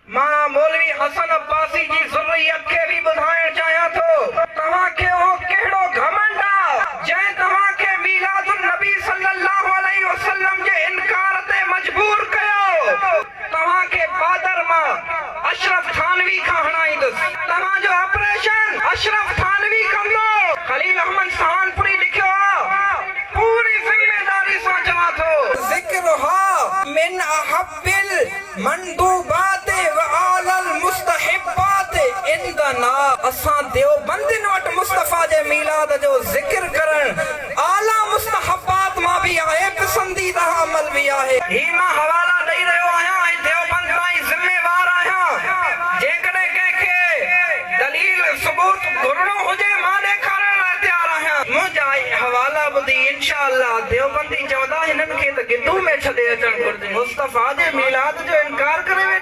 मां मौलवी हसन अब्बासी जी ज़ुर्रियत खे भी ॿुधाइण चाहियां थो तव्हांखे हो कहिड़ो घमंड आहे जंहिं तव्हांखे मीलादुन नबी सल्लल्लाहु अलैहि वसल्लम जे इनकार ते मजबूर कयो। तव्हांखे बादर मां अशरफ थानवी खां हणाईंदुसि। तव्हांजो ऑपरेशन अशरफ थानवी कंदो। खलील अहमद सहानपुरी लिखियो आहे पूरी ज़िम्मेदारी सां चवां थो ज़िक्रुहा मिन अहब्बिल मंदूबात व आलल मुस्तहिब्बात इंदना। असां देवबंदिन वटि मुस्तफ़ा जे मीलाद जो ज़िक्र करण आला मुस्तहबात मां भी आहे, पसंदीदा अमल भी आहे। ही मां हवाला ॾेई रहियो आहियां ऐं देवबंद ताईं ज़िम्मेवार आहियां। जेकॾहिं कंहिंखे दलील सबूत घुरणो हुजे मां ॾेखारण लाइ तयार आहियां। मुंहिंजा हवाला ॿुधी इंशाअल्लाह देवबंदी चवंदा हिननि खे त गिदू में छॾे अचणु घुरिजे। मुस्तफ़ा जे मीलाद जो इनकार करे